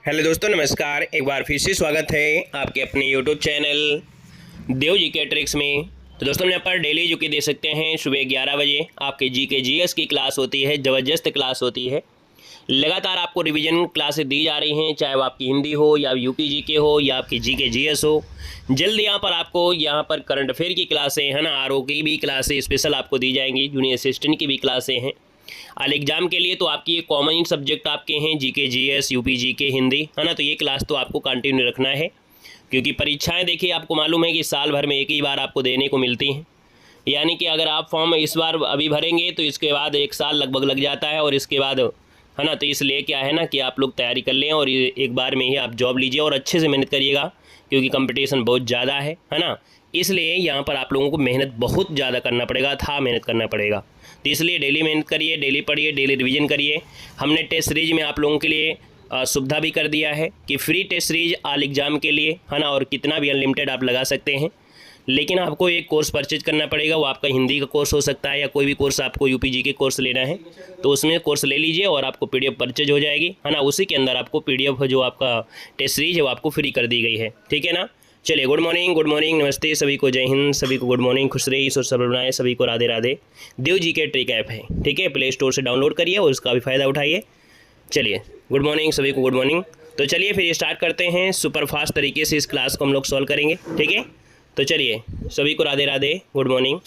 Hello दोस्तों, नमस्कार। एक बार फिर से स्वागत है आपके अपने यूट्यूब चैनल देव जी के ट्रिक्स में। तो दोस्तों, यहाँ पर डेली जो कि दे सकते हैं सुबह 11 बजे आपके जी के जीएस की क्लास होती है, ज़बरदस्त क्लास होती है। लगातार आपको रिवीजन क्लासेस दी जा रही हैं, चाहे वो आपकी हिंदी हो या यूपी जी के हो या आपकी जी के जीएस हो। जल्द यहाँ पर आपको यहाँ पर करंट अफेयर की क्लासें है ना, आरओ की भी क्लासें स्पेशल आपको दी जाएंगी, जूनियर असिस्टेंट की भी क्लासें हैं। ऑल एग्जाम के लिए तो आपकी ये कॉमन सब्जेक्ट आपके हैं, GK GS, UP GK, Hindi, है ना। तो ये क्लास तो आपको कंटिन्यू रखना है, क्योंकि परीक्षाएं देखिए आपको मालूम है कि साल भर में एक ही बार आपको देने को मिलती हैं। यानी कि अगर आप फॉर्म इस बार अभी भरेंगे तो इसके बाद एक साल लगभग लग जाता है, और इसके बाद है ना। तो इसलिए क्या है ना कि आप लोग तैयारी कर लें और एक बार में ही आप जॉब लीजिए और अच्छे से मेहनत करिएगा, क्योंकि कंपटीशन बहुत ज़्यादा है ना। इसलिए यहाँ पर आप लोगों को मेहनत बहुत ज़्यादा करना पड़ेगा, मेहनत करना पड़ेगा। तो इसलिए डेली मेहनत करिए, डेली पढ़िए, डेली रिवीजन करिए। हमने टेस्ट सीरीज में आप लोगों के लिए सुविधा भी कर दिया है कि free test series all exam के लिए, है ना। और कितना भी अनलिमिटेड आप लगा सकते हैं, लेकिन आपको एक कोर्स परचेज करना पड़ेगा। वो आपका हिंदी का कोर्स हो सकता है या कोई भी कोर्स आपको यूपीजी के कोर्स लेना है तो उसमें कोर्स ले लीजिए और आपको पीडीएफ परचेज हो जाएगी, है ना। उसी के अंदर आपको पीडीएफ जो आपका टेस्ट सीरीज है वो आपको फ्री कर दी गई है, ठीक है ना। चलिए, गुड मॉर्निंग, नमस्ते सभी को, जय हिंद सभी को, गुड मॉर्निंग, खुश रहिए, ईश्वर सबल बनाए, सभी को राधे राधे। देव जी के ट्रिक ऐप है, ठीक है, प्ले स्टोर से डाउनलोड करिए और उसका भी फ़ायदा उठाइए। चलिए, गुड मॉर्निंग सभी को, गुड मॉर्निंग। तो चलिए फिर स्टार्ट करते हैं। सुपर फास्ट तरीके से इस क्लास को हम लोग सॉल्व करेंगे, ठीक है। तो चलिए, सभी को राधे राधे, गुड मॉर्निंग,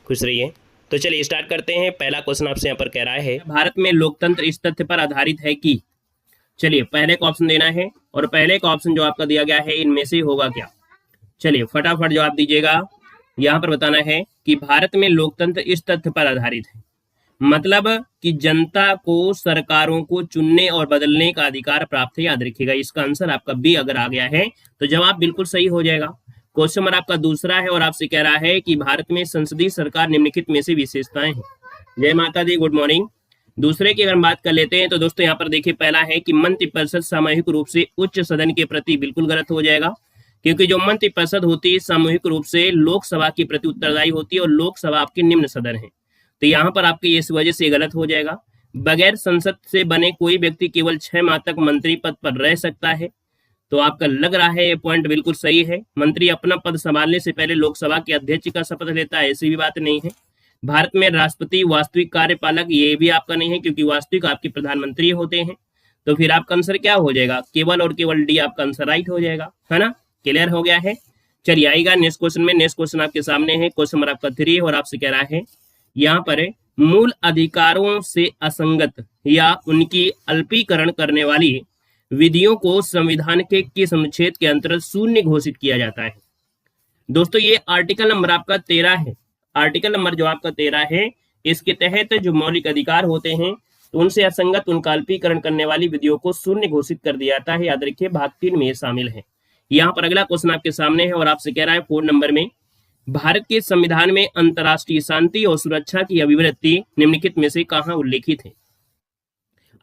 खुश रहिए। तो चलिए स्टार्ट करते हैं। पहला क्वेश्चन आपसे यहाँ पर कह रहा है, भारत में लोकतंत्र इस तथ्य पर आधारित है कि। चलिए, पहले का ऑप्शन देना है और पहले का ऑप्शन जो आपका दिया गया है इनमें से होगा क्या। चलिए फटाफट जवाब दीजिएगा। यहाँ पर बताना है कि भारत में लोकतंत्र इस तथ्य पर आधारित है, मतलब कि जनता को सरकारों को चुनने और बदलने का अधिकार प्राप्त है। याद रखिएगा, इसका आंसर आपका बी अगर आ गया है तो जवाब बिल्कुल सही हो जाएगा। क्वेश्चन नंबर आपका दूसरा है और आपसे कह रहा है कि भारत में संसदीय सरकार निम्नलिखित में से विशेषताएं हैं। जय माता दी, गुड मॉर्निंग। दूसरे की अगर बात कर लेते हैं तो दोस्तों यहाँ पर देखिए, पहला है कि मंत्रिपरिषद सामूहिक रूप से उच्च सदन के प्रति, बिल्कुल गलत हो जाएगा, क्योंकि जो मंत्रिपरिषद होती है सामूहिक रूप से लोकसभा के प्रति उत्तरदायी होती है और लोकसभा आपके निम्न सदन है। तो यहाँ पर आपके इस वजह से गलत हो जाएगा। बगैर संसद से बने कोई व्यक्ति केवल 6 माह तक मंत्री पद पर रह सकता है। तो आपका लग रहा है ये पॉइंट बिल्कुल सही है। मंत्री अपना पद संभालने से पहले लोकसभा के अध्यक्ष का शपथ लेता है, ऐसी भी बात नहीं है। भारत में राष्ट्रपति वास्तविक कार्यपालक, ये भी आपका नहीं है, क्योंकि वास्तविक आपके प्रधानमंत्री होते हैं। तो फिर आपका आंसर क्या हो जाएगा, केवल और केवल डी आपका आंसर राइट हो जाएगा, है ना। क्लियर हो गया है। चलिए आएगा नेक्स्ट क्वेश्चन में। नेक्स्ट क्वेश्चन आपके सामने है, क्वेश्चन नंबर आपका 3 और आपसे कह रहा है यहाँ पर मूल अधिकारों से असंगत या उनकी अल्पीकरण करने वाली विधियों को संविधान के किस अनुच्छेद के अंतर्गत शून्य घोषित किया जाता है। दोस्तों ये आर्टिकल नंबर आपका 13 है। आर्टिकल नंबर जो आपका 13 है, इसके तहत जो मौलिक अधिकार होते हैं तो उनसे असंगत, उनका अल्पीकरण करने वाली विधियों को शून्य घोषित कर दिया जाता है। याद रखिए, भाग 3 में शामिल है। यहाँ पर अगला क्वेश्चन आपके सामने है और आपसे कह रहा है 4 नंबर में, भारत के संविधान में अंतर्राष्ट्रीय शांति और सुरक्षा की अभिव्यक्ति निम्नलिखित में से कहाँ उल्लेखित है।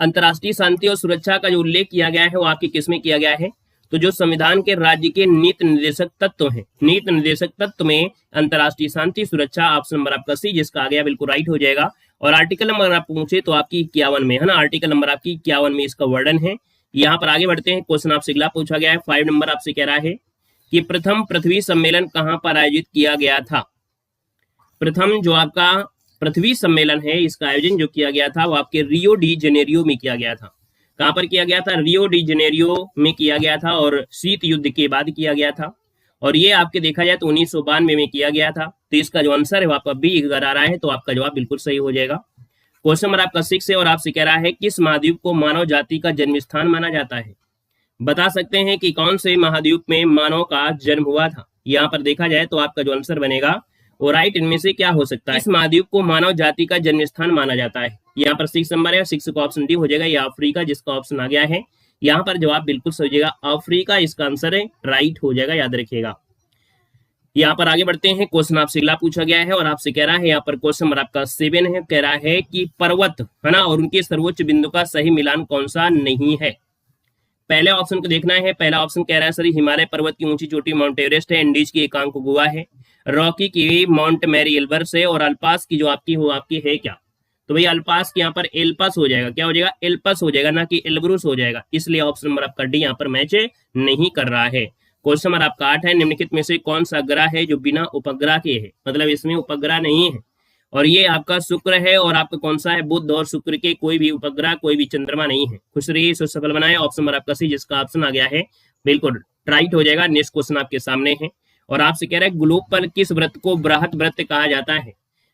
अंतर्राष्ट्रीय शांति और सुरक्षा का जो उल्लेख किया गया है वो आपके किस में किया गया है, तो जो संविधान के राज्य के नीति निर्देशक तत्व हैं, नीति निर्देशक तत्व में अंतर्राष्ट्रीय शांति सुरक्षा, ऑप्शन नंबर आपका सी जिसका आ गया बिल्कुल राइट हो जाएगा। और आर्टिकल नंबर आप पूछे तो आपकी 51 में, है ना, आर्टिकल नंबर आपकी 51 में इसका वर्णन है। यहाँ पर आगे बढ़ते हैं। क्वेश्चन आपसे अगला पूछा गया है 5 नंबर आपसे कह रहा है कि प्रथम पृथ्वी सम्मेलन कहाँ पर आयोजित किया गया था। प्रथम जो आपका पृथ्वी सम्मेलन है इसका आयोजन जो किया गया था वो आपके रियो डी जेनेरियो में किया गया था। कहाँ पर किया गया था, रियो डी जेनेरियो में किया गया था और शीत युद्ध के बाद किया गया था। और ये आपके देखा जाए तो 1992 में किया गया था। तो इसका जो आंसर है वो आपका बी अगर आ रहा है तो आपका जवाब बिल्कुल सही हो जाएगा। क्वेश्चन नंबर आपका 6 है और आपसे कह रहा है किस महाद्वीप को मानव जाति का जन्म स्थान माना जाता है। बता सकते हैं कि कौन से महाद्वीप में मानव का जन्म हुआ था। यहाँ पर देखा जाए तो आपका जो आंसर बनेगा वो राइट इनमें से क्या हो सकता है, इस महाद्वीप को मानव जाति का जन्म स्थान माना जाता है। यहाँ पर 6 नंबर है, 6 का ऑप्शन डी हो जाएगा, या अफ्रीका जिसका ऑप्शन आ गया है। यहाँ पर जवाब बिल्कुल सही हो जाएगा, अफ्रीका इसका आंसर है, राइट हो जाएगा, याद रखिएगा। यहाँ पर आगे बढ़ते हैं। क्वेश्चन आपसे अगला पूछा गया है और आपसे कह रहा है, यहाँ पर क्वेश्चन नंबर आपका 7 है, कह रहा है कि पर्वत, है ना, और उनके सर्वोच्च बिंदु का सही मिलान कौन सा नहीं है। पहले ऑप्शन को देखना है। पहला ऑप्शन कह रहा है सर हिमालय पर्वत की ऊंची चोटी माउंट एवरेस्ट है, एंडीज की एकांक गुहा है, रॉकी की माउंट मैरी एल्बर्स है, और अल्पास की जो आपकी हो आपकी है क्या। तो भाई अल्पास के यहाँ पर एल्पस हो जाएगा, क्या हो जाएगा, एल्पस हो जाएगा, ना कि एल्ब्रूस हो जाएगा। इसलिए ऑप्शन नंबर आपका डी यहाँ पर मैच नहीं कर रहा है। क्वेश्चन नंबर आपका 8 है, निम्नलिखित में से कौन सा ग्रह है जो बिना उपग्रह के है, मतलब इसमें उपग्रह नहीं है, और ये आपका शुक्र है, और आपका कौन सा है, बुध और शुक्र के कोई भी उपग्रह, कोई भी चंद्रमा नहीं है। खुश रहिए, सफल बनाए। ऑप्शन नंबर आपका सी, जिसका ऑप्शन आ गया है बिल्कुल राइट हो जाएगा। नेक्स्ट क्वेश्चन आपके सामने है, और आपसे कह रहा है ग्लोब पर किस व्रत को बृहत व्रत कहा जाता है।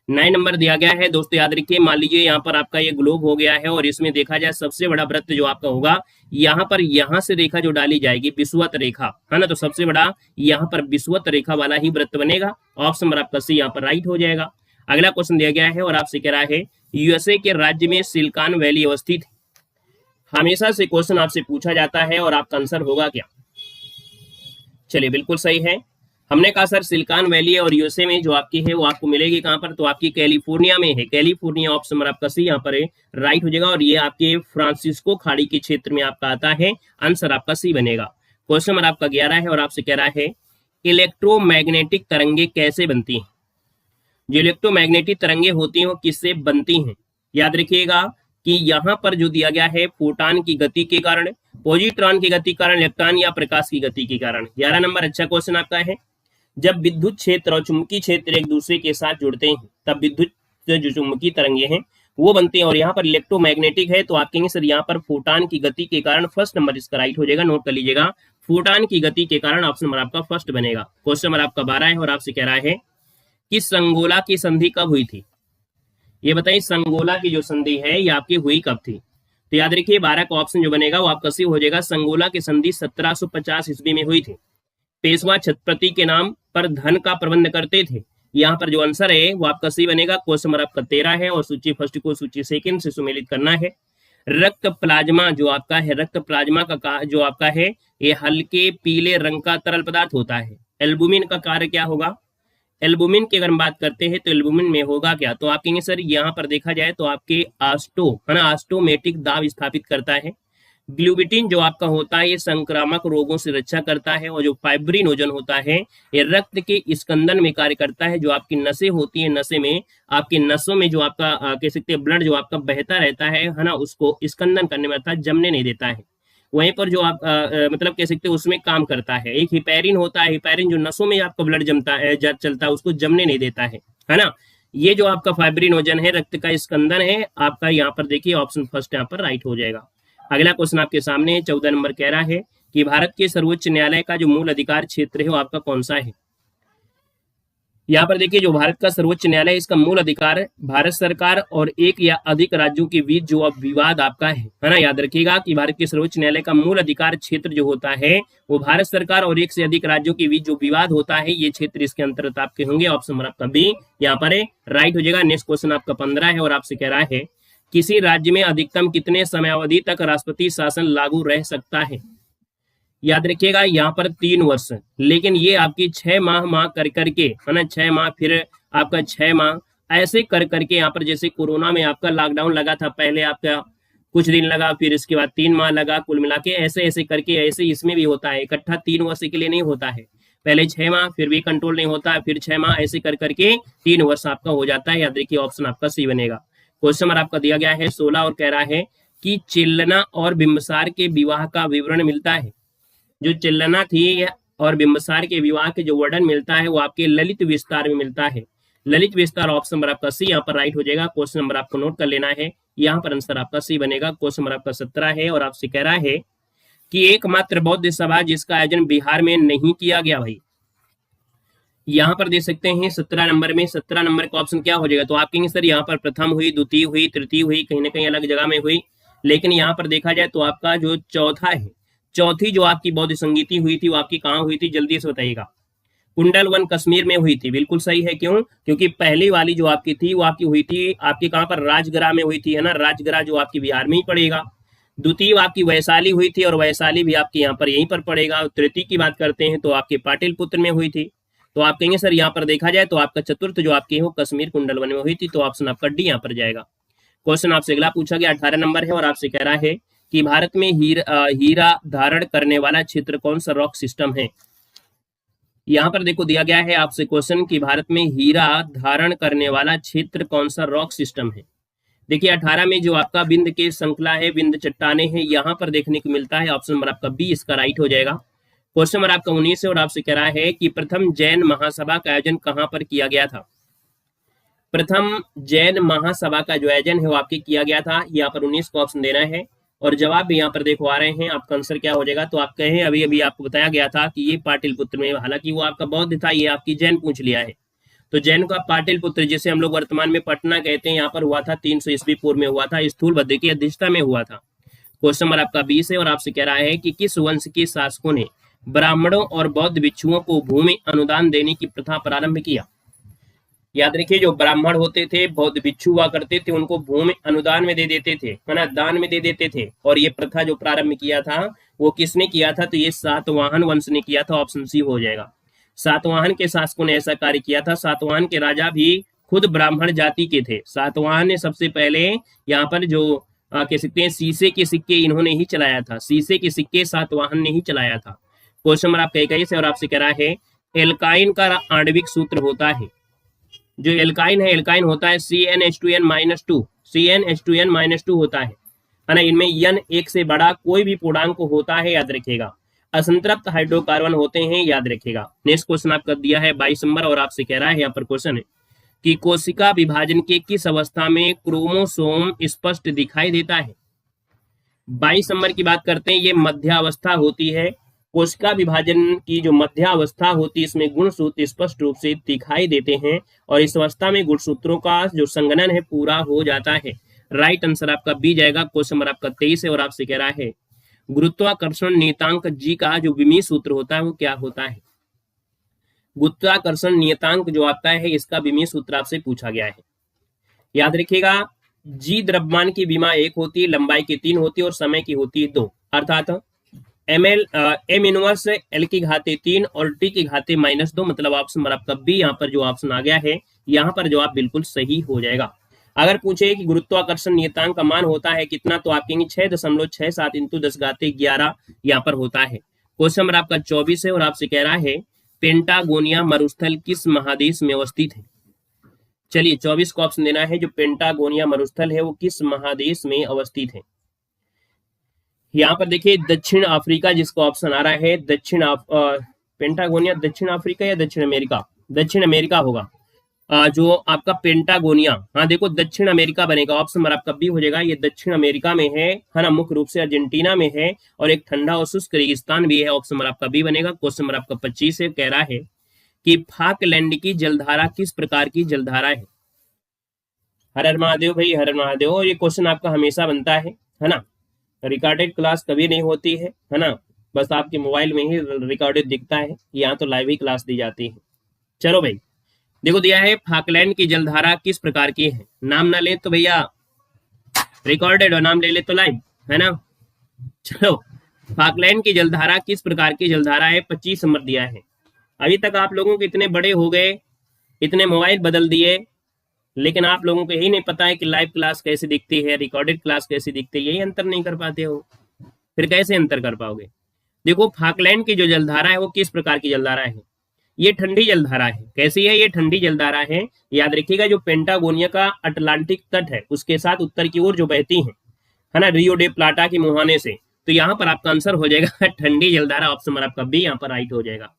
9 नंबर दिया गया है दोस्तों, याद रखिए। मान लीजिए यहाँ पर आपका ये ग्लोब हो गया है, और इसमें देखा जाए सबसे बड़ा व्रत जो आपका होगा, यहाँ पर यहाँ से रेखा जो डाली जाएगी विषुवत रेखा है ना, तो सबसे बड़ा यहाँ पर विषुवत रेखा वाला ही व्रत बनेगा। ऑप्शन नंबर आपका सी यहाँ पर राइट हो जाएगा। अगला क्वेश्चन दिया गया है, और आपसे कह रहा है यूएसए के राज्य में सिलिकॉन वैली अवस्थित है। हमेशा से क्वेश्चन आपसे पूछा जाता है, और आपका आंसर होगा क्या। चलिए बिल्कुल सही है। हमने कहा सर सिलिकॉन वैली और यूएसए में जो आपकी है वो आपको मिलेगी कहाँ पर, तो आपकी कैलिफोर्निया में है। कैलिफोर्निया ऑप्शन नंबर आपका सी यहाँ पर है राइट हो जाएगा, और ये आपके फ्रांसिस्को खाड़ी के क्षेत्र में आपका आता है। आंसर आपका सी बनेगा। क्वेश्चन नंबर आपका 11 है, और आपसे कह रहा है इलेक्ट्रोमैग्नेटिक तरंगे कैसे बनती हैं। जो इलेक्ट्रोमैग्नेटिक तरंगे होती हैं वो किससे बनती हैं। याद रखिएगा कि यहाँ पर जो दिया गया है फोटॉन की गति के कारण, पॉजिट्रॉन की गति के कारण, इलेक्ट्रॉन या प्रकाश की गति के कारण। 11 नंबर अच्छा क्वेश्चन आपका है। जब विद्युत क्षेत्र और चुंबकीय क्षेत्र एक दूसरे के साथ जुड़ते हैं तब विद्युत जो चुंबकीय तरंगे हैं वो बनते हैं, और यहाँ पर इलेक्ट्रोमैग्नेटिक है, तो आप कहेंगे सर यहाँ पर फोटॉन की गति के कारण। फर्स्ट नंबर इसका राइट हो जाएगा, नोट कर लीजिएगा, फोटॉन की गति के कारण ऑप्शन नंबर आपका फर्स्ट बनेगा। क्वेश्चन नंबर आपका 12 है, और आपसे कह रहा है कि संगोला की संधि कब हुई थी। ये बताइए संगोला की जो संधि है ये आपकी हुई कब थी। तो याद रखिए 12 का ऑप्शन जो बनेगा वो आपका सी हो जाएगा। संगोला की संधि 1750 ईस्वी में हुई थी। पेशवा छत्रपति के नाम पर धन का प्रबंध करते थे। यहाँ पर जो आंसर है वो आपका सी बनेगा। क्वेश्चन नंबर आपका 13 है, और सूची फर्स्ट को सूची सेकंड से सुमेलित करना है। रक्त प्लाज्मा जो आपका है, रक्त प्लाज्मा का जो आपका है ये हल्के पीले रंग का तरल पदार्थ होता है। एल्बुमिन का कार्य क्या होगा। एल्बुमिन की अगर हम बात करते हैं तो एल्बुमिन में होगा क्या, तो आप कहेंगे सर यहाँ पर देखा जाए तो आपके आस्टो है ना, आस्टोमेटिक दाब स्थापित करता है। ग्लूबिटिन जो आपका होता है ये संक्रामक रोगों से रक्षा करता है, और जो फाइब्रिनोजन होता है ये रक्त के स्कंदन में कार्य करता है। जो आपकी नसें होती है, नसें में आपकी नसों में जो आपका कह सकते हैं ब्लड जो आपका बहता रहता है ना, उसको स्कंदन करने में अर्थात जमने नहीं देता है। वहीं पर जो आप मतलब कह सकते हैं उसमें काम करता है। एक हिपैरिन होता है, हिपैरिन जो नसों में आपका ब्लड जमता है चलता है उसको जमने नहीं देता है ना। ये जो आपका फाइब्रिनोजन है, रक्त का स्कंदन है आपका, यहाँ पर देखिए ऑप्शन फर्स्ट यहाँ पर राइट हो जाएगा। अगला क्वेश्चन आपके सामने है, 14 नंबर कह रहा है कि भारत के सर्वोच्च न्यायालय का जो मूल अधिकार क्षेत्र है वो आपका कौन सा है। यहाँ पर देखिए जो भारत का सर्वोच्च न्यायालय इसका मूल अधिकार भारत सरकार और एक या अधिक राज्यों के बीच जो अब विवाद आपका है ना। याद रखिएगा कि भारत के सर्वोच्च न्यायालय का मूल अधिकार क्षेत्र जो होता है वो भारत सरकार और एक से अधिक राज्यों के बीच जो विवाद होता है ये क्षेत्र इसके अंतर्गत आपके होंगे। ऑप्शन नंबर आपका बी यहाँ पर राइट हो जाएगा। नेक्स्ट क्वेश्चन आपका 15 है, और आपसे कह रहा है किसी राज्य में अधिकतम कितने समयावधि तक राष्ट्रपति शासन लागू रह सकता है। याद रखिएगा यहाँ पर 3 वर्ष, लेकिन ये आपकी 6 माह कर करके है ना, 6 माह फिर आपका 6 माह ऐसे कर करके यहाँ पर जैसे कोरोना में आपका लॉकडाउन लगा था, पहले आपका कुछ दिन लगा फिर इसके बाद 3 माह लगा, कुल मिला के ऐसे ऐसे करके ऐसे इसमें भी होता है। इकट्ठा 3 वर्ष के लिए नहीं होता है, पहले 6 माह फिर भी कंट्रोल नहीं होता है, फिर 6 माह ऐसे कर करके 3 वर्ष आपका हो जाता है। याद देखिए ऑप्शन आपका सी बनेगा। क्वेश्चन नंबर आपका दिया गया है 16 और कह रहा है कि चिल्लना और बिंबसार के विवाह का विवरण मिलता है। जो चिल्लना थी और बिंबसार के विवाह के जो वर्णन मिलता है वो आपके ललित विस्तार में मिलता है। ललित विस्तार ऑप्शन नंबर आपका सी यहाँ पर राइट हो जाएगा। क्वेश्चन नंबर आपको नोट कर लेना है, यहाँ पर आंसर आपका सी बनेगा। क्वेश्चन नंबर आपका 17 है, और आपसे कह रहा है कि एकमात्र बौद्ध सभा जिसका आयोजन बिहार में नहीं किया गया। भाई यहाँ पर देख सकते हैं 17 नंबर में, 17 नंबर का ऑप्शन क्या हो जाएगा, तो आप कहेंगे सर यहाँ पर प्रथम हुई, द्वितीय हुई, तृतीय हुई, कहीं ना कहीं अलग जगह में हुई, लेकिन यहाँ पर देखा जाए तो आपका जो चौथा है, चौथी जो आपकी बौद्ध संगीति हुई थी वो आपकी कहाँ हुई थी, जल्दी से बताइएगा। कुंडलवन कश्मीर में हुई थी। बिल्कुल सही है, क्यों, क्योंकि पहली वाली जो आपकी थी वो आपकी हुई थी आपकी कहाँ पर, राजगृह में हुई थी, है ना। राजगृह जो आपकी बिहार में ही पड़ेगा। द्वितीय आपकी वैशाली हुई थी, और वैशाली भी आपकी यहाँ पर यहीं पर पड़ेगा। तृतीय की बात करते हैं तो आपके पाटिलपुत्र में हुई थी। तो आप कहेंगे सर यहाँ पर देखा जाए तो आपका चतुर्थ जो आपकी हो कश्मीर कुंडलवन में हुई थी, तो ऑप्शन आपका डी यहाँ पर जाएगा। क्वेश्चन आपसे अगला पूछा गया 18 नंबर है, और आपसे कह रहा है कि भारत में हीरा धारण करने वाला क्षेत्र कौन सा रॉक सिस्टम है। यहाँ पर देखो दिया गया है आपसे क्वेश्चन कि भारत में हीरा धारण करने वाला क्षेत्र कौन सा रॉक सिस्टम है। देखिए 18 में जो आपका विंध्य की श्रृंखला है, विंध्य चट्टाने हैं, यहाँ पर देखने को मिलता है। ऑप्शन नंबर आपका बी इसका राइट हो जाएगा। क्वेश्चन नंबर आपका 19 है और आपसे कह रहा है कि प्रथम जैन महासभा का आयोजन कहाँ पर किया गया था। प्रथम जैन महासभा का जो आयोजन है वो आपके किया गया था। यहाँ पर 19 को ऑप्शन देना है और जवाब भी यहाँ पर देखो आ रहे हैं। आपका आंसर क्या हो जाएगा, तो आप कहें अभी अभी आपको बताया गया था कि ये पाटलिपुत्र में, हालांकि वो आपका बौद्ध था, ये आपकी जैन पूछ लिया है। तो जैन का पाटलिपुत्र जिसे हम लोग वर्तमान में पटना कहते हैं, यहाँ पर हुआ था 300 ईस्वी पूर्व में हुआ था, स्थूलभद्र की अध्यक्षता में हुआ था। क्वेश्चन नंबर आपका 20 है और आपसे कह रहा है कि किस वंश के शासकों ने ब्राह्मणों और बौद्ध भिक्षुओं को भूमि अनुदान देने की प्रथा प्रारंभ किया। याद रखिए, जो ब्राह्मण होते थे, बौद्ध भिक्षु हुआ करते थे, उनको भूमि अनुदान में दे देते थे, है ना, दान में दे देते थे। और ये प्रथा जो प्रारंभ किया था वो किसने किया था, तो ये सातवाहन वंश ने किया था। ऑप्शन सी हो जाएगा। सातवाहन के शासकों ने ऐसा कार्य किया था। सातवाहन के राजा भी खुद ब्राह्मण जाति के थे। सातवाहन ने सबसे पहले यहाँ पर जो कह सकते हैं शीशे के सिक्के इन्होंने ही चलाया था। शीशे के सिक्के सातवाहन ने ही चलाया था। क्वेश्चन नंबर आपका 21 है और आपसे कह रहा है एल्काइन का आणविक सूत्र होता है। जो एल्काइन है, एल्काइन होता है CnH2n-2, CnH2n-2 होता है ना। इनमें n एक से बड़ा कोई भी पूर्णांक होता है, याद रखिएगा। असंतृप्त हाइड्रोकार्बन होते हैं, याद रखिएगा। नेक्स्ट क्वेश्चन आपका दिया है 22 नंबर और आपसे कह रहा है, यहाँ पर क्वेश्चन है कि कोशिका विभाजन के किस अवस्था में क्रोमोसोम स्पष्ट दिखाई देता है। 22 नंबर की बात करते हैं, ये मध्यावस्था होती है। कोशिका विभाजन की जो मध्यावस्था होती है, इसमें गुणसूत्र स्पष्ट रूप से दिखाई देते हैं और इस अवस्था में गुणसूत्रों का जो संगठन है पूरा हो जाता है। राइट आंसर आपका बी जाएगा। क्वेश्चन नंबर आपका 23 है और आपसे कह रहा है गुरुत्वाकर्षण नियतांक जी का जो विमीय सूत्र होता है वो क्या होता है। गुरुत्वाकर्षण नियतांक जो आता है, इसका विमीय सूत्र आपसे पूछा गया है। याद रखिएगा, जी द्रव्यमान की विमा 1 होती है, लंबाई की 3 होती है और समय की होती है 2, अर्थात एम इनवर्स एल की घाते 3 और टी की घाते -2, मतलब ऑप्शन नंबर आपका बी यहाँ पर जो ऑप्शन आ गया है, यहाँ पर जवाब बिल्कुल सही हो जाएगा। अगर पूछे कि गुरुत्वाकर्षण नियतांक का मान होता है कितना, तो आप कहेंगे 6.67 × 10⁻11 यहाँ पर होता है। क्वेश्चन नंबर आपका 24 है और आपसे कह रहा है पेंटागोनिया मरुस्थल किस महादेश में अवस्थित है। चलिए 24 को ऑप्शन देना है। जो पेंटागोनिया मरुस्थल है वो किस महादेश में अवस्थित है। यहाँ पर देखिए दक्षिण अफ्रीका जिसका ऑप्शन आ रहा है, पेंटागोनिया दक्षिण अफ्रीका या दक्षिण अमेरिका, दक्षिण अमेरिका होगा। जो आपका पेंटागोनिया, हाँ देखो दक्षिण अमेरिका बनेगा। ऑप्शन नंबर आपका बी हो जाएगा। ये दक्षिण अमेरिका में है ना, मुख्य रूप से अर्जेंटीना में है और एक ठंडा और शुष्क रेगिस्तान भी है। ऑप्शन नंबर आपका बी बनेगा। क्वेश्चन नंबर आपका 25 है, कह रहा है कि फाकलैंड की जलधारा किस प्रकार की जलधारा है। हर हर महादेव भाई, हर हर महादेव। और ये क्वेश्चन आपका हमेशा बनता है ना। रिकॉर्डेड क्लास कभी नहीं होती है ना, बस आपके मोबाइल में ही रिकॉर्डेड दिखता है, यहाँ तो लाइव ही क्लास दी जाती है। चलो भाई देखो दिया है फाकलैंड की जलधारा किस प्रकार की है। नाम ना ले तो भैया रिकॉर्डेड और नाम ले ले तो लाइव, है ना। चलो फाकलैंड की जलधारा किस प्रकार की जलधारा है, 25 नंबर दिया है। अभी तक आप लोगों के इतने बड़े हो गए, इतने मोबाइल बदल दिए, लेकिन आप लोगों को यही नहीं पता है कि लाइव क्लास कैसे दिखती है, रिकॉर्डेड क्लास कैसे दिखती है। यही अंतर नहीं कर पाते हो, फिर कैसे अंतर कर पाओगे। देखो फाकलैंड की जो जलधारा है वो किस प्रकार की जलधारा है, ये ठंडी जलधारा है। कैसी है, ये ठंडी जलधारा है। याद रखिएगा जो पेंटागोनिया का अटलांटिक तट है उसके साथ उत्तर की ओर जो बहती है ना, रियो डे प्लाटा के मुहाने से, तो यहाँ पर आपका आंसर हो जाएगा ठंडी जलधारा। ऑप्शन नंबर आपका बी यहाँ पर राइट हो जाएगा।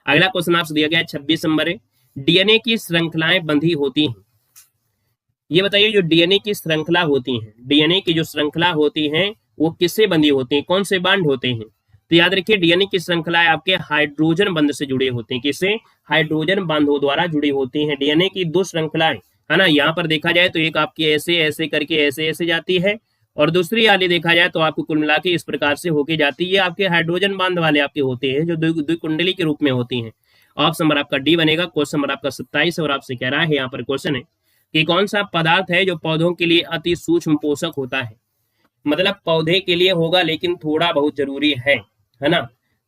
अगला क्वेश्चन आपसे दिया गया है 26 नंबर है, डीएनए की श्रृंखलाएं बंधी होती हैं। ये बताइए जो डीएनए की श्रृंखला होती है, डीएनए की जो श्रृंखला होती है वो किससे बंधी होती है, कौन से बांड होते हैं। तो याद रखिए डीएनए की श्रृंखलाएं आपके हाइड्रोजन बंध से जुड़े होते हैं। किससे, हाइड्रोजन बांधों द्वारा जुड़ी होती हैं। डीएनए की 2 श्रृंखलाएं है ना, यहाँ पर देखा जाए तो एक आपकी ऐसे ऐसे करके ऐसे ऐसे जाती है और दूसरी वाली देखा जाए तो आपको कुल मिला के इस प्रकार से होके जाती है। आपके हाइड्रोजन बांध वाले आपके होते हैं जो द्विकुंडली के रूप में होती हैं। ऑप्शन नंबर आपका डी बनेगा। क्वेश्चन नंबर आपका 27 और आपसे कह रहा है, यहाँ पर क्वेश्चन है कि कौन सा पदार्थ है जो पौधों के लिए अति सूक्ष्म पोषक होता है। मतलब पौधे के लिए होगा लेकिन थोड़ा बहुत जरूरी है ना,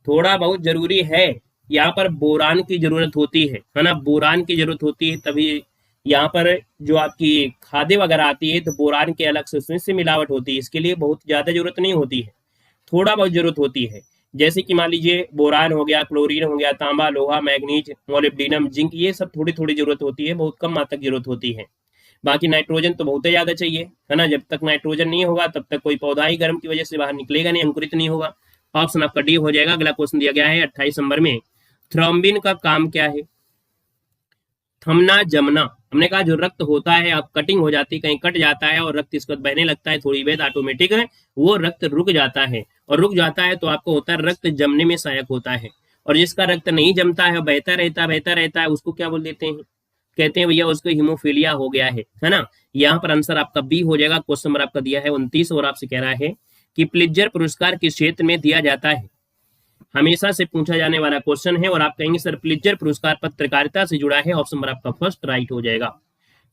थोड़ा बहुत जरूरी है। यहाँ पर बोरान की जरूरत होती है ना, बोरान की जरूरत होती है, तभी यहाँ पर जो आपकी खादें वगैरह आती है तो बोरान के अलग से उसमें से मिलावट होती है। इसके लिए बहुत ज्यादा जरूरत नहीं होती है, थोड़ा बहुत जरूरत होती है। जैसे कि मान लीजिए बोरान हो गया, क्लोरीन हो गया, तांबा, लोहा, मैग्नीज, मोलिब्डेनम, जिंक, ये सब थोड़ी थोड़ी जरूरत होती है, बहुत कम मात्रा की जरूरत होती है। बाकी नाइट्रोजन तो बहुत ही ज्यादा चाहिए, है ना। जब तक नाइट्रोजन नहीं होगा तब तक कोई पौधा ही गर्म की वजह से बाहर निकलेगा नहीं, अंकुरित नहीं होगा। ऑप्शन आपका डी हो जाएगा। अगला क्वेश्चन दिया गया है 28 नंबर में, थ्रोम्बिन का काम क्या है? थमना जमना। हमने कहा जो रक्त होता है, अब कटिंग हो जाती है, कहीं कट जाता है और रक्त इसके बाद बहने लगता है थोड़ी देर ऑटोमेटिक है, वो रक्त रुक जाता है, और रुक जाता है तो आपको होता है रक्त जमने में सहायक होता है। और जिसका रक्त नहीं जमता है, बहता रहता है, उसको क्या बोल देते हैं? कहते हैं भैया उसको हीमोफीलिया हो गया है ना। यहाँ पर आंसर आपका बी हो जाएगा। क्वेश्चन नंबर आपका दिया है 29 और आपसे कह रहा है कि प्लिट्जर पुरस्कार किस क्षेत्र में दिया जाता है? हमेशा से पूछा जाने वाला क्वेश्चन है, और आप कहेंगे सर प्लिट्जर पुरस्कार पत्रकारिता से जुड़ा है। ऑप्शन नंबर आपका फर्स्ट राइट हो जाएगा।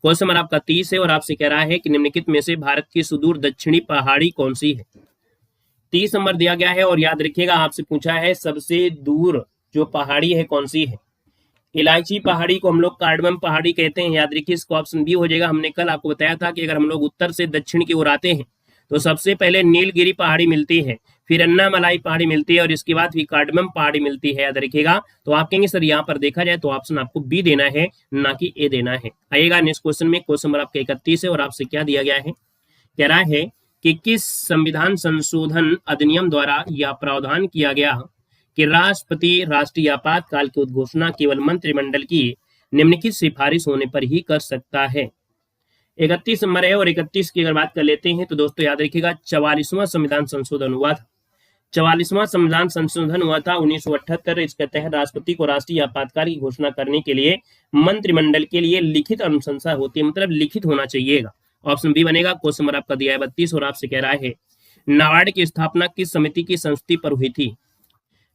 क्वेश्चन नंबर आपका 30 है और आपसे कह रहा है कि निम्नलिखित में से भारत की सुदूर दक्षिणी पहाड़ी कौन सी है? 30 नंबर दिया गया है, और याद रखिएगा आपसे पूछा है सबसे दूर जो पहाड़ी है कौन सी है। इलायची पहाड़ी को हम लोग कार्डमम पहाड़ी कहते हैं, याद रखिए इसको ऑप्शन बी हो जाएगा। हमने कल आपको बताया था कि अगर हम लोग उत्तर से दक्षिण की ओर आते हैं तो सबसे पहले नीलगिरी पहाड़ी मिलती है, फिर अन्नामलाई पहाड़ी मिलती है, और इसके बाद फिर कार्डमम पहाड़ी मिलती है, याद रखिएगा। तो आप कहेंगे सर यहाँ पर देखा जाए तो ऑप्शन आपको बी देना है, ना कि ए देना है। आइएगा नेक्स्ट क्वेश्चन में। क्वेश्चन नंबर आपका 31 है और आपसे क्या दिया गया है? कह रहा है कि किस संविधान संशोधन अधिनियम द्वारा यह प्रावधान किया गया कि राष्ट्रपति राष्ट्रीय आपातकाल की उद्घोषणा केवल मंत्रिमंडल की निम्नलिखित सिफारिश होने पर ही कर सकता है? 31 नंबर है, और 31 की अगर बात कर लेते हैं तो दोस्तों याद रखिएगा 44वां संविधान संशोधन हुआ था। 44वां संविधान संशोधन हुआ था 1978। इसके तहत राष्ट्रपति को राष्ट्रीय आपातकाल की घोषणा करने के लिए मंत्रिमंडल के लिए लिखित अनुशंसा होती है, मतलब लिखित होना चाहिएगा। ऑप्शन बी बनेगा। क्वेश्चन नंबर आपका दिया है 32 और आपसे कह रहा है नाबार्ड की स्थापना किस समिति की संस्तुति पर हुई थी?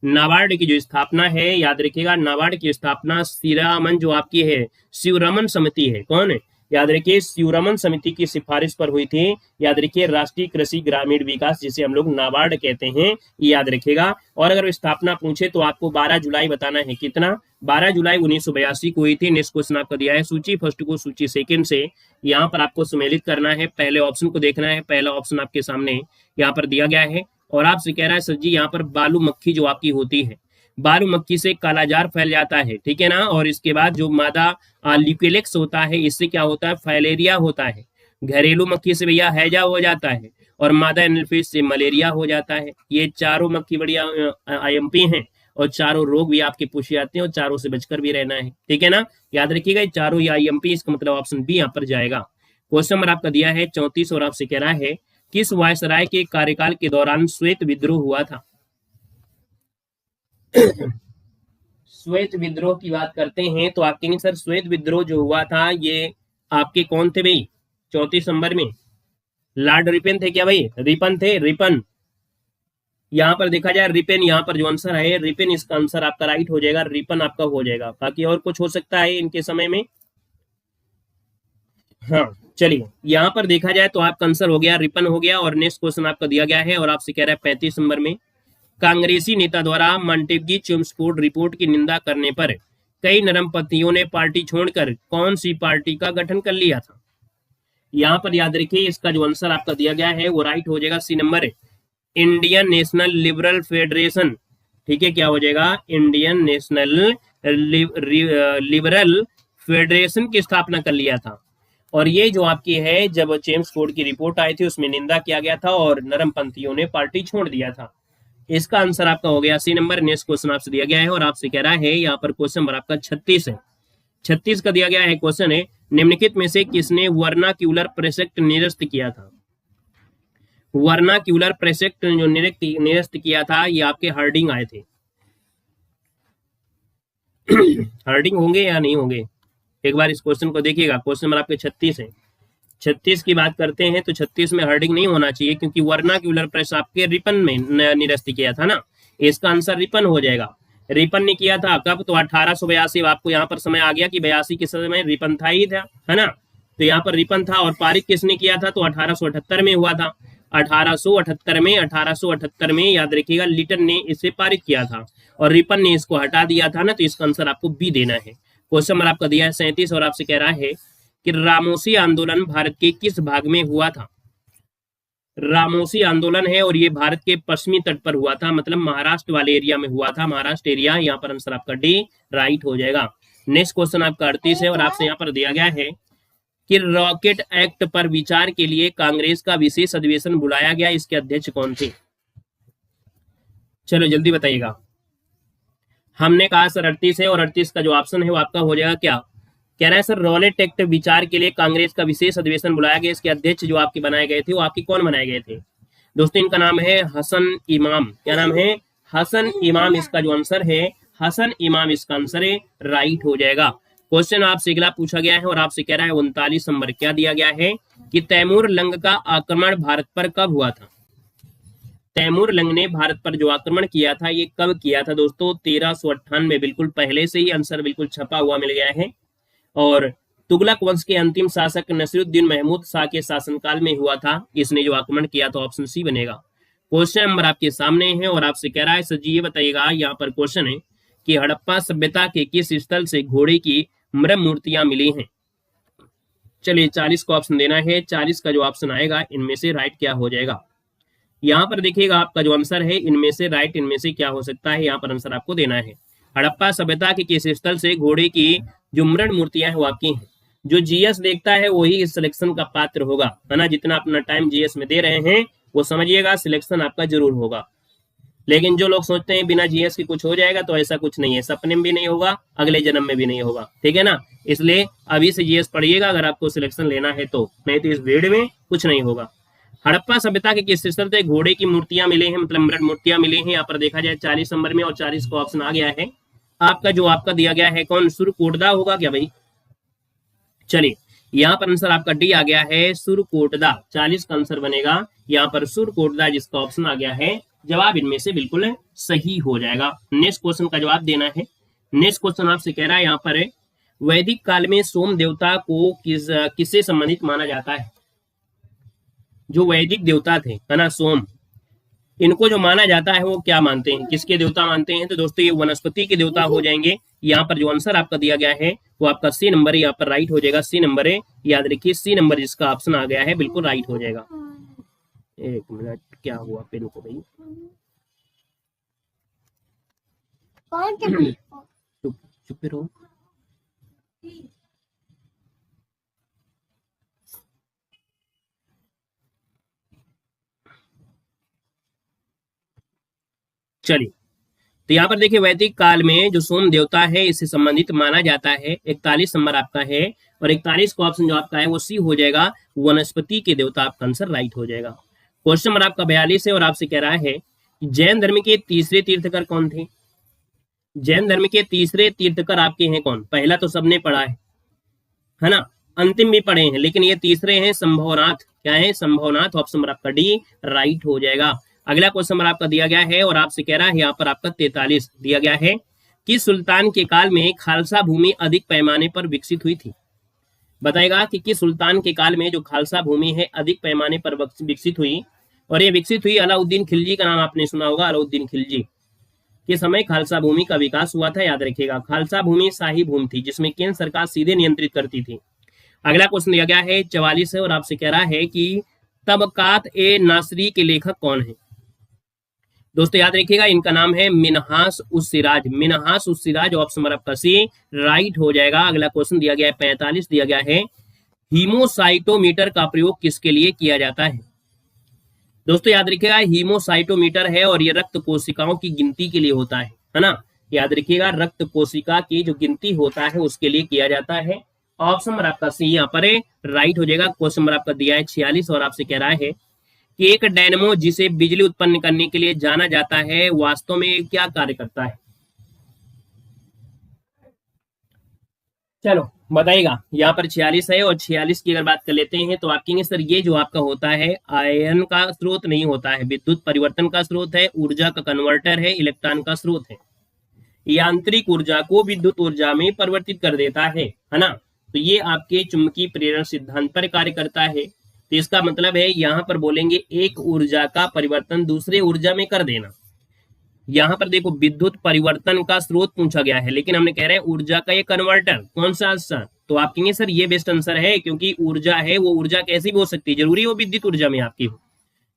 नाबार्ड की जो स्थापना है, याद रखिएगा नाबार्ड की स्थापना शिवरामन जो आपकी है शिवरमन समिति है, कौन है? याद रखिए शिवरमन समिति की सिफारिश पर हुई थी। याद रखिए राष्ट्रीय कृषि ग्रामीण विकास जिसे हम लोग नाबार्ड कहते हैं, ये याद रखिएगा। और अगर स्थापना पूछे तो आपको 12 जुलाई बताना है। कितना? 12 जुलाई 1982 को हुई थी। नेक्स्ट क्वेश्चन आपका दिया है सूची फर्स्ट को सूची सेकंड से। यहाँ पर आपको सम्मिलित करना है, पहले ऑप्शन को देखना है। पहला ऑप्शन आपके सामने यहाँ पर दिया गया है, और आपसे कह रहा है सर जी यहाँ पर बालू मक्खी जो आपकी होती है, बालू मक्खी से कालाजार फैल जाता है, ठीक है ना। और इसके बाद जो मादा ल्यूकेलेक्स होता है, इससे क्या होता है? फाइलेरिया होता है। घरेलू मक्खी से भैया हैजा हो जाता है, और मादा एनलफिश से मलेरिया हो जाता है। ये चारों मक्खी बढ़िया IMP हैं, और चारों रोग भी आपके पूछे जाते हैं, और चारों से बचकर भी रहना है, ठीक है ना। याद रखिएगा ये चारों या IMP, इसका मतलब ऑप्शन बी यहाँ पर जाएगा। क्वेश्चन नंबर आपका दिया है 34 और आपसे कह रहा है किस वायसराय के कार्यकाल के दौरान श्वेत विद्रोह हुआ था? श्वेत विद्रोह की बात करते हैं तो आप कहेंगे सर श्वेत विद्रोह जो हुआ था ये आपके कौन थे भाई? 34 नंबर में लॉर्ड रिपन थे क्या भाई? रिपन थे, रिपन। यहाँ पर देखा जाए रिपेन, यहाँ पर जो आंसर है रिपेन, इसका आंसर आपका राइट हो जाएगा। रिपन आपका हो जाएगा। बाकी और कुछ हो सकता है इनके समय में? हाँ चलिए, यहाँ पर देखा जाए तो आपका आंसर हो गया रिपन हो गया। और नेक्स्ट क्वेश्चन आपका दिया गया है और आपसे कह रहा है 35 नंबर में, कांग्रेसी नेता द्वारा मॉन्टेग्यू चेम्सफोर्ड रिपोर्ट की निंदा करने पर कई नरमपंथियों ने पार्टी छोड़कर कौन सी पार्टी का गठन कर लिया था? यहाँ पर याद रखिए इसका जो आंसर आपका दिया गया है वो राइट हो जाएगा। C number, Indian national liberal federation. ठीक है, क्या हो जाएगा? इंडियन नेशनल लिबरल फेडरेशन की स्थापना कर लिया था। और ये जो आपकी है जब चेम्सफोर्ड की रिपोर्ट आई थी उसमें निंदा किया गया था और नरमपंथियों ने पार्टी छोड़ दिया था। इसका आंसर आपका हो गया सी नंबर। नेक्स्ट क्वेश्चन आपसे दिया गया है और आपसे कह रहा है यहाँ पर क्वेश्चन नंबर आपका 36 है। 36 का दिया गया है क्वेश्चन है, निम्नलिखित में से किसने वर्नाक्यूलर प्रेसेक्ट निरस्त किया था? वर्नाक्यूलर प्रेसेक्ट जो निरस्त किया था ये आपके हार्डिंग आए थे। हार्डिंग होंगे या नहीं होंगे एक बार इस क्वेश्चन को देखिएगा। क्वेश्चन नंबर आपके 36 है। 36 की बात करते हैं तो 36 में हार्डिंग नहीं होना चाहिए क्योंकि वर्नाक्यूलर प्रेस आपके रिपन में निरस्त किया था ना। इसका आंसर रिपन हो जाएगा। रिपन ने किया था कब? तो 1882। आपको यहाँ पर समय आ गया कि 82 के समय रिपन था ही था, है ना। तो यहाँ पर रिपन था। और पारित किसने किया था? तो 1878 में हुआ था। 1878 में याद रखिएगा लिटन ने इसे पारित किया था और रिपन ने इसको हटा दिया था ना। तो इसका आंसर आपको बी देना है। क्वेश्चन नंबर आपका दिया है 37 और आपसे कह रहा है कि रामोसी आंदोलन भारत के किस भाग में हुआ था? रामोसी आंदोलन है और ये भारत के पश्चिमी तट पर हुआ था, मतलब महाराष्ट्र वाले एरिया में हुआ था। महाराष्ट्र एरिया, यहाँ पर आंसर आपका डी राइट हो जाएगा। नेक्स्ट क्वेश्चन आपका 38 है और आपसे यहाँ पर दिया गया है कि रॉकेट एक्ट पर विचार के लिए कांग्रेस का विशेष अधिवेशन बुलाया गया, इसके अध्यक्ष कौन थे? चलो जल्दी बताइएगा। हमने कहा सर 38 है, और 38 का जो ऑप्शन है वो आपका हो जाएगा क्या? कह रहा है सर रॉकेट एक्ट विचार के लिए कांग्रेस का विशेष अधिवेशन बुलाया गया, इसके अध्यक्ष जो आपके बनाए गए थे वो आपके कौन बनाए गए थे? दोस्तों इनका नाम है हसन इमाम। क्या नाम है? हसन इमाम। इसका जो आंसर है हसन इमाम, इसका आंसर है राइट हो जाएगा। क्वेश्चन आपसे अगला पूछा गया है और आपसे कह रहा है 39 नंबर। क्या दिया गया है कि तैमूर लंग का आक्रमण भारत पर कब हुआ था? तैमूर लंग ने भारत पर जो आक्रमण किया था ये कब किया था दोस्तों? 1398। बिल्कुल पहले से ही आंसर बिल्कुल छपा हुआ मिल गया है। और तुगलक वंश के अंतिम शासक नसीरुद्दीन महमूद शाह के शासनकाल में हुआ था इसने जो आक्रमण किया, तो ऑप्शन सी बनेगा। क्वेश्चन नंबर आपके सामने है और आपसे कह रहा है सर जी ये बताइएगा, यहाँ पर क्वेश्चन है कि हड़प्पा सभ्यता के किस स्थल से घोड़े की मृत मूर्तियां मिली हैं? चलिए 40 को ऑप्शन देना है। 40 का जो ऑप्शन आएगा इनमें से राइट क्या हो जाएगा? यहाँ पर देखिएगा आपका जो आंसर है इनमें से राइट इनमें से क्या हो सकता है, यहाँ पर आंसर आपको देना है। हड़प्पा सभ्यता के किस स्थल से घोड़े की जो मृत मूर्तियां हैं वो आपकी हैं। जो जीएस देखता है वही इस सिलेक्शन का पात्र होगा, है ना। जितना अपना टाइम जीएस में दे रहे हैं वो समझिएगा सिलेक्शन आपका जरूर होगा। लेकिन जो लोग सोचते हैं बिना जीएस के कुछ हो जाएगा, तो ऐसा कुछ नहीं है, सपने में भी नहीं होगा, अगले जन्म में भी नहीं होगा, ठीक है ना। इसलिए अभी से जीएस पढ़िएगा अगर आपको सिलेक्शन लेना है तो, नहीं तो इस भीड़ में कुछ नहीं होगा। हड़प्पा सभ्यता के किस स्थल से घोड़े की मूर्तियां मिले हैं, मतलब मृत मूर्तियां मिली हैं, यहाँ पर देखा जाए 40 नंबर में, और 40 का ऑप्शन आ गया है आपका। जो आपका दिया गया है कौन? सुरकोटदा होगा क्या भाई? चलिए यहाँ पर आंसर आपका डी आ गया है सुरकोटदा। 40 का आंसर बनेगा यहाँ पर सुरकोटदा, जिसका ऑप्शन आ गया है। जवाब इनमें से बिल्कुल सही हो जाएगा। नेक्स्ट क्वेश्चन का जवाब देना है। नेक्स्ट क्वेश्चन आपसे कह रहा है यहाँ पर वैदिक काल में सोम देवता को किससे संबंधित माना जाता है? जो वैदिक देवता थे, है ना, सोम, इनको जो माना जाता है वो क्या मानते हैं, किसके देवता मानते हैं? तो दोस्तों ये वनस्पति के देवता हो जाएंगे। यहाँ पर जो आंसर आपका दिया गया है वो आपका सी नंबर है, यहाँ पर राइट हो जाएगा। सी नंबर है, याद रखिए सी नंबर जिसका ऑप्शन आ गया है बिल्कुल राइट हो जाएगा। एक मिनट, क्या हुआ पेन को भाई? चुप चुप रहो। चलिए तो यहाँ पर देखिए वैदिक काल में जो सोम देवता है इससे संबंधित माना जाता है। 41 नंबर आपका है, और 41 का ऑप्शन जो आपका है वो सी हो जाएगा, वनस्पति के देवता। आपका आंसर राइट हो जाएगा। क्वेश्चन नंबर आपका 42 है और आपसे कह रहा है जैन धर्म के तीसरे तीर्थकर कौन थे? जैन धर्म के तीसरे तीर्थकर आपके हैं कौन? पहला तो सबने पढ़ा है ना, अंतिम भी पढ़े हैं, लेकिन ये तीसरे हैं संभवनाथ। क्या है? संभवनाथ। ऑप्शन नंबर आपका डी राइट हो जाएगा। अगला क्वेश्चन नंबर आपका दिया गया है और आपसे कह रहा है यहाँ पर आपका 43 दिया गया है कि सुल्तान के काल में खालसा भूमि अधिक पैमाने पर विकसित हुई थी। बताएगा कि किस सुल्तान के काल में जो खालसा भूमि है अधिक पैमाने पर विकसित हुई, और ये विकसित हुई अलाउद्दीन खिलजी का नाम आपने सुना होगा। अलाउद्दीन खिलजी के समय खालसा भूमि का विकास हुआ था, याद रखिएगा। खालसा भूमि शाही भूमि थी जिसमें केंद्र सरकार सीधे नियंत्रित करती थी। अगला क्वेश्चन दिया गया है 44 है और आपसे कह रहा है कि तबकात ए नासरी के लेखक कौन है? दोस्तों याद रखिएगा इनका नाम है मिनहास उस सिराज। मिनहास उस सिराज, ऑप्शन नंबर आपका सी राइट हो जाएगा। अगला क्वेश्चन दिया गया है 45 दिया गया है हीमोसाइटोमीटर का प्रयोग किसके लिए किया जाता है? दोस्तों याद रखिएगा हीमोसाइटोमीटर है और ये रक्त कोशिकाओं की गिनती के लिए होता है ना। याद रखिएगा रक्त कोशिका की जो गिनती होता है उसके लिए किया जाता है। ऑप्शन नंबर आपका सी यहाँ पर राइट हो जाएगा। क्वेश्चन नंबर आपका दिया है 46 और आपसे कह रहा है कि एक डायनेमो जिसे बिजली उत्पन्न करने के लिए जाना जाता है वास्तव में क्या कार्य करता है? चलो बताइएगा। यहाँ पर 46 है और 46 की अगर बात कर लेते हैं तो आप कहेंगे सर ये जो आपका होता है आयन का स्रोत नहीं होता है, विद्युत परिवर्तन का स्रोत है, ऊर्जा का कन्वर्टर है, इलेक्ट्रॉन का स्रोत है। यांत्रिक ऊर्जा को विद्युत ऊर्जा में परिवर्तित कर देता है ना। तो ये आपके चुंबकीय प्रेरण सिद्धांत पर कार्य करता है। तो इसका मतलब है यहाँ पर बोलेंगे एक ऊर्जा का परिवर्तन दूसरे ऊर्जा में कर देना। यहाँ पर देखो विद्युत परिवर्तन का स्रोत पूछा गया है, लेकिन हमने कह रहे हैं ऊर्जा का ये कन्वर्टर कौन सा? तो आप कहेंगे सर ये बेस्ट आंसर है, क्योंकि ऊर्जा है वो ऊर्जा कैसी भी हो सकती है, जरूरी वो विद्युत ऊर्जा में आपकी हो,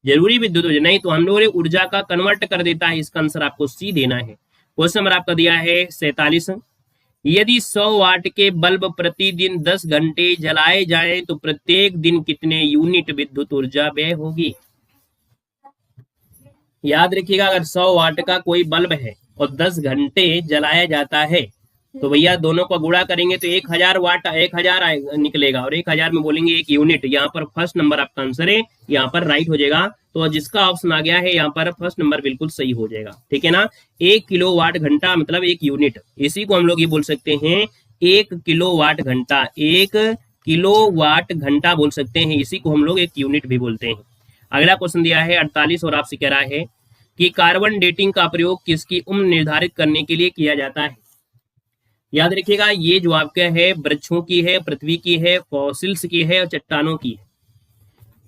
जरूरी विद्युत ऊर्जा नहीं। तो हम लोग ऊर्जा का कन्वर्ट कर देता है, इसका आंसर आपको सी देना है। क्वेश्चन नंबर आपका दिया है 47। यदि 100 वाट के बल्ब प्रतिदिन 10 घंटे जलाए जाएं तो प्रत्येक दिन कितने यूनिट विद्युत ऊर्जा व्यय होगी। याद रखिएगा, अगर 100 वाट का कोई बल्ब है और 10 घंटे जलाया जाता है तो भैया दोनों को गुणा करेंगे तो 1000 वाट 1000 निकलेगा, और 1000 में बोलेंगे 1 यूनिट। यहाँ पर फर्स्ट नंबर आपका आंसर है, यहाँ पर राइट हो जाएगा। तो जिसका ऑप्शन आ गया है यहाँ पर फर्स्ट नंबर बिल्कुल सही हो जाएगा, ठीक है ना। 1 किलोवाट घंटा मतलब 1 यूनिट, इसी को हम लोग ये बोल सकते हैं 1 किलोवाट घंटा। 1 किलोवाट घंटा बोल सकते हैं, इसी को हम लोग 1 यूनिट भी बोलते हैं। अगला क्वेश्चन दिया है 48 और आपसे कह रहा है कि कार्बन डेटिंग का प्रयोग किसकी उम्र निर्धारित करने के लिए किया जाता है। याद रखिएगा, ये जो आपका है वृक्षों की है, पृथ्वी की है, फॉसिल्स की है और चट्टानों की है।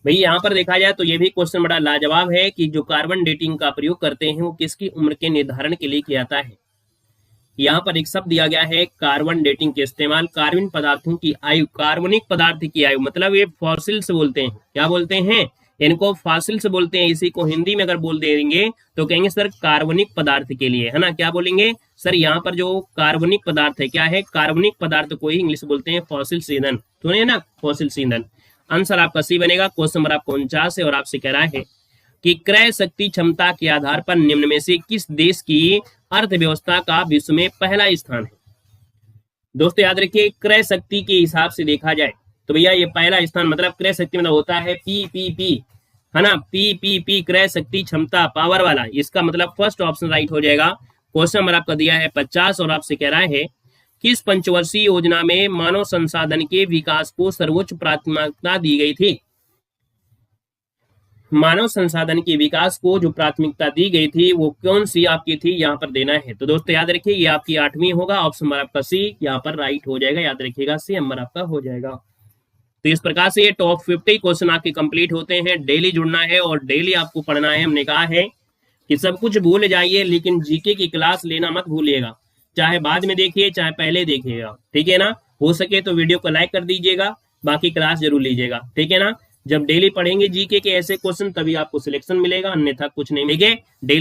भाई यहाँ पर देखा जाए तो ये भी क्वेश्चन बड़ा लाजवाब है कि जो कार्बन डेटिंग का प्रयोग करते हैं वो किसकी उम्र के निर्धारण के लिए किया जाता है। यहाँ पर एक शब्द दिया गया है कार्बन डेटिंग के इस्तेमाल कार्बन पदार्थों की आयु, कार्बनिक पदार्थ की आयु, मतलब ये फॉसिल्स बोलते हैं। क्या बोलते हैं, इनको फॉसिल्स बोलते हैं। इसी को हिंदी में अगर बोल देंगे तो कहेंगे सर कार्बनिक पदार्थ के लिए, है ना। क्या बोलेंगे सर, यहाँ पर जो कार्बनिक पदार्थ है क्या है, कार्बनिक पदार्थ को ही इंग्लिश बोलते हैं फॉसिल ईंधन, सुनिए ना, फॉसिल ईंधन। आंसर आपका सी बनेगा। क्वेश्चन नंबर आपको 49 है और आपसे कह रहा है कि क्रय शक्ति क्षमता के आधार पर निम्न में से किस देश की अर्थव्यवस्था का विश्व में पहला स्थान है। दोस्तों याद रखिए, क्रय शक्ति के हिसाब से देखा जाए तो भैया ये पहला स्थान, मतलब क्रय शक्ति मतलब होता है पीपीपी, है ना, पीपीपी क्रय शक्ति क्षमता पावर वाला, इसका मतलब फर्स्ट ऑप्शन राइट हो जाएगा। क्वेश्चन नंबर आपका दिया है 50 और आपसे कह रहा है किस पंचवर्षीय योजना में मानव संसाधन के विकास को सर्वोच्च प्राथमिकता दी गई थी। मानव संसाधन के विकास को जो प्राथमिकता दी गई थी वो कौन सी आपकी थी, यहाँ पर देना है। तो दोस्तों याद रखिए ये आपकी 8वीं होगा, ऑप्शन नंबर आपका सी यहाँ पर राइट हो जाएगा। याद रखिएगा सी नंबर आपका हो जाएगा। तो इस प्रकार से ये टॉप 50 क्वेश्चन आपके कंप्लीट होते हैं। डेली जुड़ना है और डेली आपको पढ़ना है। हमने कहा है कि सब कुछ भूल जाइए लेकिन जीके की क्लास लेना मत भूलिएगा, चाहे बाद में देखिए चाहे पहले देखिएगा, ठीक है ना। हो सके तो वीडियो को लाइक कर दीजिएगा, बाकी क्लास जरूर लीजिएगा, ठीक है ना। जब डेली पढ़ेंगे जीके के ऐसे क्वेश्चन तभी आपको सिलेक्शन मिलेगा, अन्यथा कुछ नहीं मिलेगा। डेली